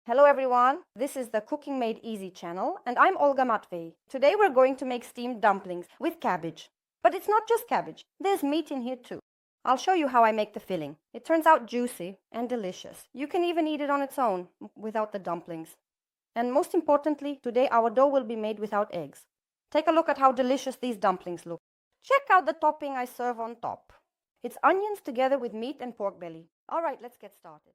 Hello everyone, this is the Cooking Made Easy channel and I'm Olga Matvey. Today we're going to make steamed dumplings with cabbage. But it's not just cabbage, there's meat in here too. I'll show you how I make the filling. It turns out juicy and delicious. You can even eat it on its own without the dumplings. And most importantly, today our dough will be made without eggs. Take a look at how delicious these dumplings look. Check out the topping I serve on top. It's onions together with meat and pork belly. Alright, let's get started.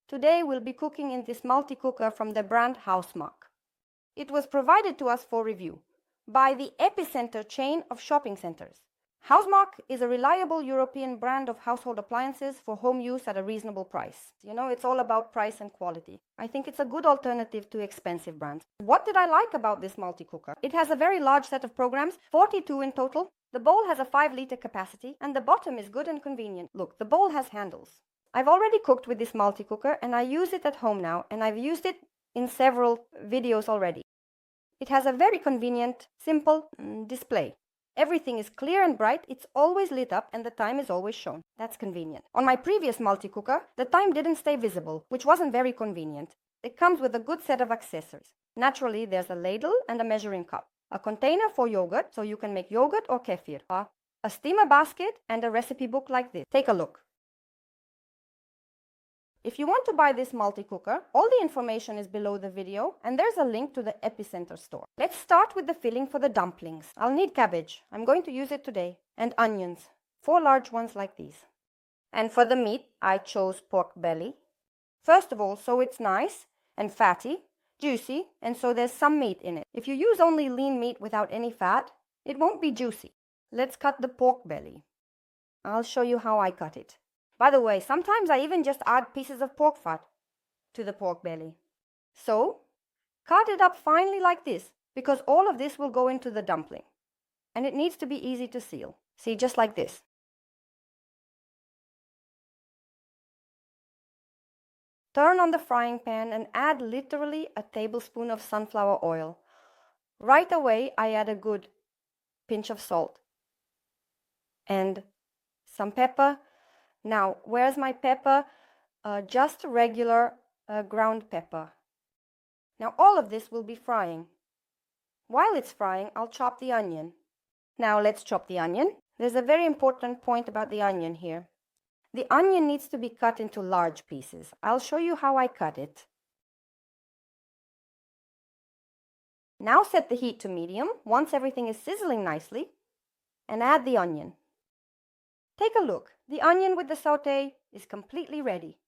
Today we'll be cooking in this multi-cooker from the brand Housemarque. It was provided to us for review by the epicenter chain of shopping centers. Housemarque is a reliable European brand of household appliances for home use at a reasonable price. You know, it's all about price and quality. I think it's a good alternative to expensive brands. What did I like about this multi-cooker? It has a very large set of programs, 42 in total. The bowl has a 5-liter capacity and the bottom is good and convenient. Look, the bowl has handles. I've already cooked with this multi-cooker and I use it at home now, and I've used it in several videos already. It has a very convenient, simple display. Everything is clear and bright, it's always lit up and the time is always shown. That's convenient. On my previous multi-cooker, the time didn't stay visible, which wasn't very convenient. It comes with a good set of accessories. Naturally, there's a ladle and a measuring cup, a container for yogurt, so you can make yogurt or kefir, a steamer basket and a recipe book like this. Take a look. If you want to buy this multi-cooker, all the information is below the video and there's a link to the epicenter store. Let's start with the filling for the dumplings. I'll need cabbage. I'm going to use it today. And onions. 4 large ones like these. And for the meat, I chose pork belly. First of all, so it's nice and fatty, juicy, and so there's some meat in it. If you use only lean meat without any fat, it won't be juicy. Let's cut the pork belly. I'll show you how I cut it. By the way, sometimes I even just add pieces of pork fat to the pork belly. So, cut it up finely like this, because all of this will go into the dumpling. And it needs to be easy to seal. See, just like this. Turn on the frying pan and add literally a tablespoon of sunflower oil. Right away, I add a good pinch of salt and some pepper. Now, where's my pepper? Just regular ground pepper. Now, all of this will be frying. While it's frying, I'll chop the onion. Now, let's chop the onion. There's a very important point about the onion here. The onion needs to be cut into large pieces. I'll show you how I cut it. Now, set the heat to medium once everything is sizzling nicely, and add the onion. Take a look. The onion with the sauté is completely ready.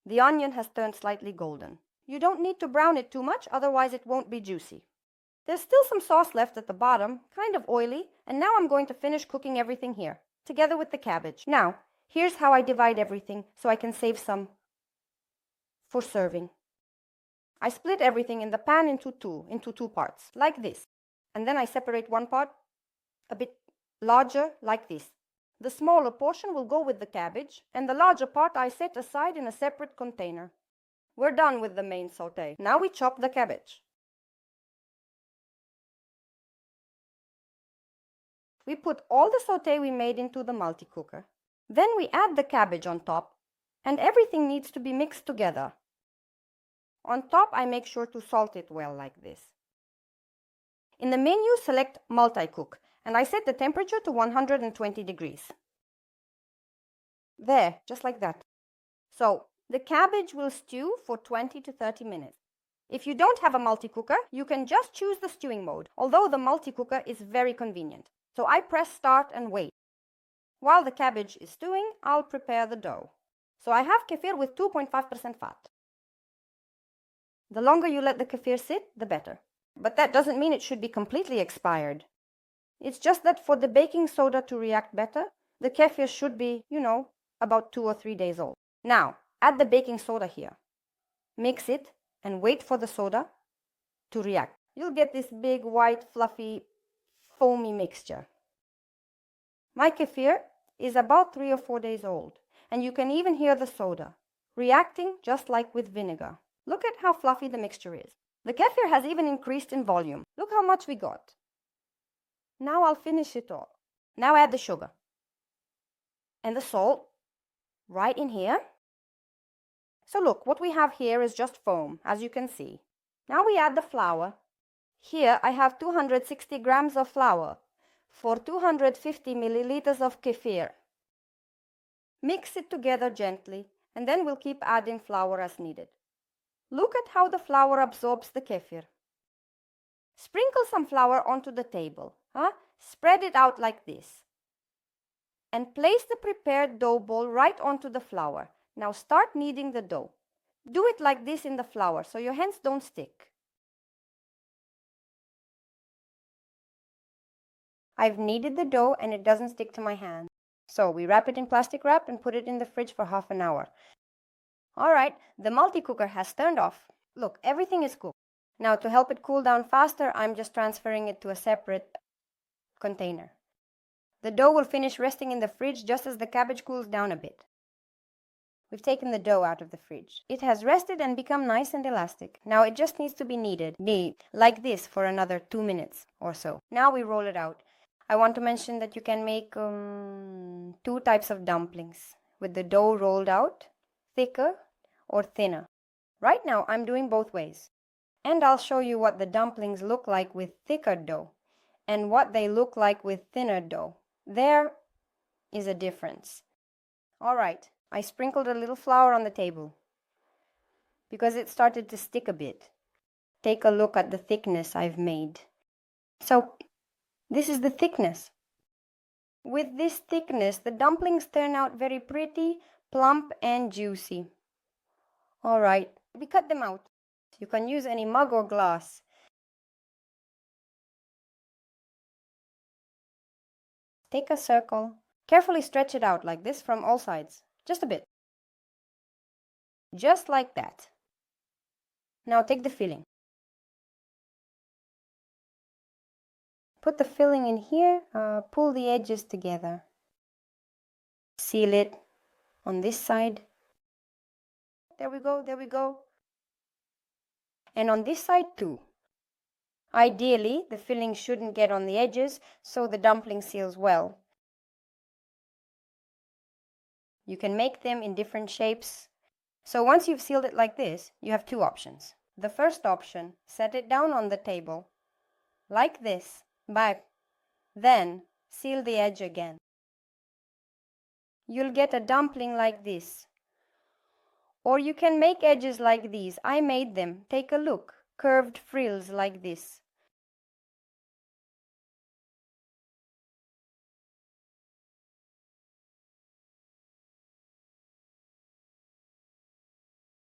The onion has turned slightly golden. You don't need to brown it too much, otherwise it won't be juicy. There's still some sauce left at the bottom, kind of oily, and now I'm going to finish cooking everything here, together with the cabbage. Now, here's how I divide everything so I can save some for serving. I split everything in the pan into two parts, like this. And then I separate one part a bit larger, like this. The smaller portion will go with the cabbage, and the larger part I set aside in a separate container. We're done with the main sauté. Now we chop the cabbage. We put all the sauté we made into the multi-cooker. Then we add the cabbage on top, and everything needs to be mixed together. On top, I make sure to salt it well like this. In the menu, select multi-cook, and I set the temperature to 120 degrees. There, just like that. So, the cabbage will stew for 20 to 30 minutes. If you don't have a multi-cooker, you can just choose the stewing mode, although the multi-cooker is very convenient. So I press start and wait. While the cabbage is stewing, I'll prepare the dough. So I have kefir with 2.5% fat. The longer you let the kefir sit, the better. But that doesn't mean it should be completely expired. It's just that for the baking soda to react better, the kefir should be, about 2 or 3 days old. Now, add the baking soda here. Mix it and wait for the soda to react. You'll get this big, white, fluffy, foamy mixture. My kefir is about 3 or 4 days old, and you can even hear the soda reacting just like with vinegar. Look at how fluffy the mixture is. The kefir has even increased in volume. Look how much we got. Now I'll finish it all. Now add the sugar and the salt right in here. So look, what we have here is just foam, as you can see. Now we add the flour. Here I have 260 grams of flour for 250 milliliters of kefir. Mix it together gently, and then we'll keep adding flour as needed. Look at how the flour absorbs the kefir. Sprinkle some flour onto the table. Spread it out like this. And place the prepared dough ball right onto the flour. Now start kneading the dough. Do it like this in the flour so your hands don't stick. I've kneaded the dough and it doesn't stick to my hand. So we wrap it in plastic wrap and put it in the fridge for half an hour. Alright, the multi-cooker has turned off. Look, everything is cooked. Now to help it cool down faster, I'm just transferring it to a separate container. The dough will finish resting in the fridge just as the cabbage cools down a bit. We've taken the dough out of the fridge. It has rested and become nice and elastic. Now it just needs to be kneaded, like this for another 2 minutes or so. Now we roll it out. I want to mention that you can make 2 types of dumplings with the dough rolled out, thicker or thinner. Right now I'm doing both ways. And I'll show you what the dumplings look like with thicker dough and what they look like with thinner dough. There is a difference. Alright, I sprinkled a little flour on the table because it started to stick a bit. Take a look at the thickness I've made. So, this is the thickness. With this thickness, the dumplings turn out very pretty, plump and juicy. Alright, we cut them out. You can use any mug or glass. Take a circle. Carefully stretch it out like this from all sides. Just a bit. Just like that. Now take the filling. Put the filling in here, pull the edges together. Seal it on this side. There we go, there we go. And on this side too. Ideally, the filling shouldn't get on the edges, so the dumpling seals well. You can make them in different shapes. So once you've sealed it like this, you have 2 options. The first option, set it down on the table, like this, back. Then, seal the edge again. You'll get a dumpling like this. Or you can make edges like these. I made them. Take a look. Curved frills like this.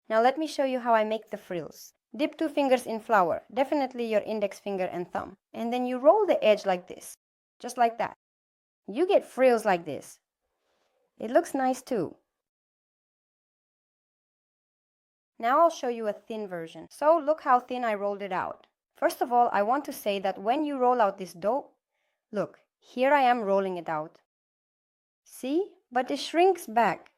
Now let me show you how I make the frills. Dip 2 fingers in flour, definitely your index finger and thumb. And then you roll the edge like this, just like that. You get frills like this. It looks nice too. Now I'll show you a thin version. So look how thin I rolled it out. First of all, I want to say that when you roll out this dough, look, here I am rolling it out. See? But it shrinks back.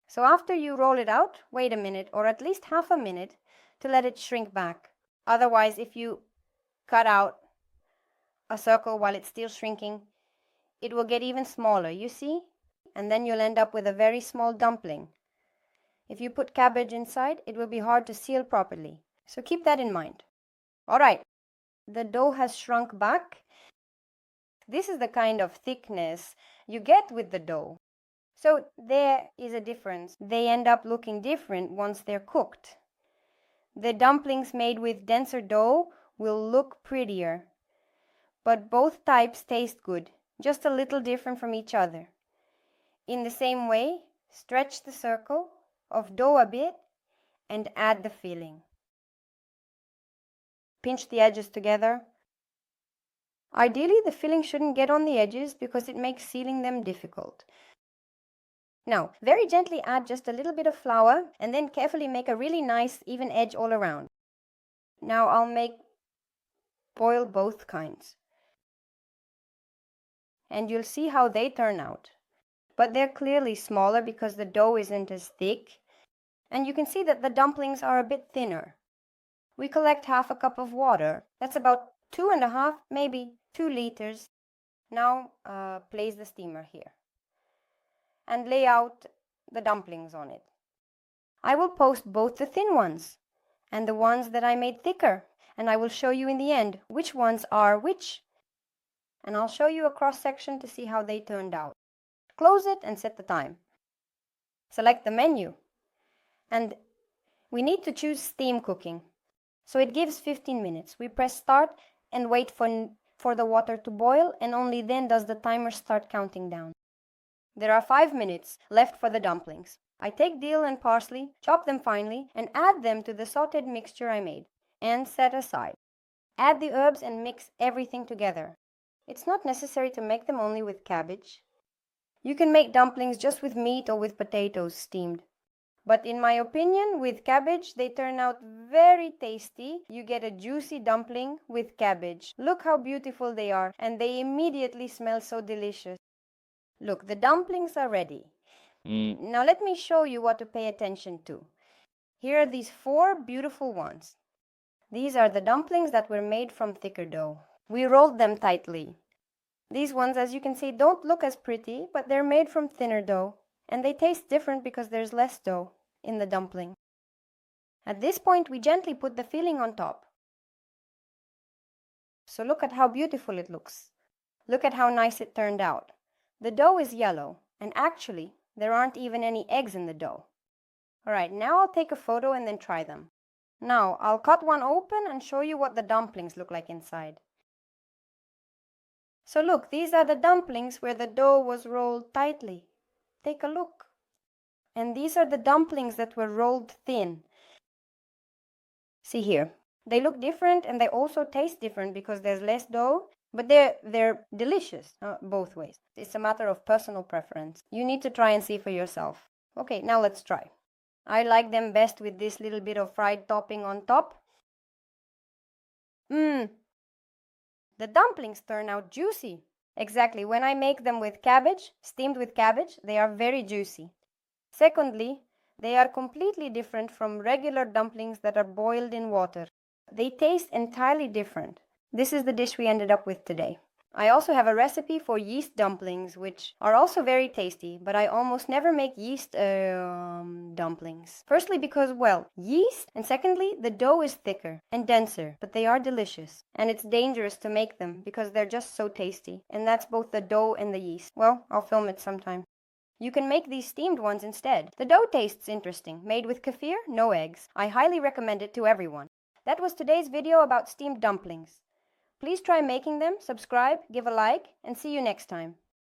So after you roll it out, wait a minute or at least half a minute to let it shrink back. Otherwise, if you cut out a circle while it's still shrinking, it will get even smaller, you see? And then you'll end up with a very small dumpling. If you put cabbage inside, it will be hard to seal properly. So keep that in mind. Alright, the dough has shrunk back. This is the kind of thickness you get with the dough. So there is a difference. They end up looking different once they're cooked. The dumplings made with denser dough will look prettier. But both types taste good, just a little different from each other. In the same way, stretch the circle of dough a bit and add the filling. Pinch the edges together. Ideally, the filling shouldn't get on the edges because it makes sealing them difficult. Now, very gently add just a little bit of flour and then carefully make a really nice even edge all around. Now I'll boil both kinds. And you'll see how they turn out. But they're clearly smaller because the dough isn't as thick. And you can see that the dumplings are a bit thinner. We collect half a cup of water. That's about 2.5, maybe 2 liters. Now place the steamer here. And lay out the dumplings on it. I will post both the thin ones and the ones that I made thicker, and I will show you in the end which ones are which. And I'll show you a cross-section to see how they turned out. Close it and set the time. Select the menu. And we need to choose steam cooking. So it gives 15 minutes. We press start and wait for the water to boil, and only then does the timer start counting down. There are 5 minutes left for the dumplings. I take dill and parsley, chop them finely, and add them to the sautéed mixture I made, and set aside. Add the herbs and mix everything together. It's not necessary to make them only with cabbage. You can make dumplings just with meat or with potatoes steamed. But in my opinion, with cabbage, they turn out very tasty. You get a juicy dumpling with cabbage. Look how beautiful they are, and they immediately smell so delicious. Look, the dumplings are ready. Now let me show you what to pay attention to. Here are these 4 beautiful ones. These are the dumplings that were made from thicker dough. We rolled them tightly. These ones, as you can see, don't look as pretty, but they're made from thinner dough, and they taste different because there's less dough in the dumpling. At this point, we gently put the filling on top. So look at how beautiful it looks. Look at how nice it turned out. The dough is yellow, and actually, there aren't even any eggs in the dough. Alright, now I'll take a photo and then try them. Now, I'll cut one open and show you what the dumplings look like inside. So look, these are the dumplings where the dough was rolled tightly. Take a look. And these are the dumplings that were rolled thin. See here. They look different and they also taste different because there's less dough, but they're delicious both ways. It's a matter of personal preference. You need to try and see for yourself. Okay, now let's try. I like them best with this little bit of fried topping on top. The dumplings turn out juicy. Exactly, when I make them with cabbage, steamed with cabbage, they are very juicy. Secondly, they are completely different from regular dumplings that are boiled in water. They taste entirely different. This is the dish we ended up with today. I also have a recipe for yeast dumplings, which are also very tasty, but I almost never make yeast dumplings. Firstly, because, well, yeast, and secondly, the dough is thicker and denser, but they are delicious. And it's dangerous to make them because they're just so tasty. And that's both the dough and the yeast. Well, I'll film it sometime. You can make these steamed ones instead. The dough tastes interesting. Made with kefir, no eggs. I highly recommend it to everyone. That was today's video about steamed dumplings. Please try making them, subscribe, give a like, and see you next time.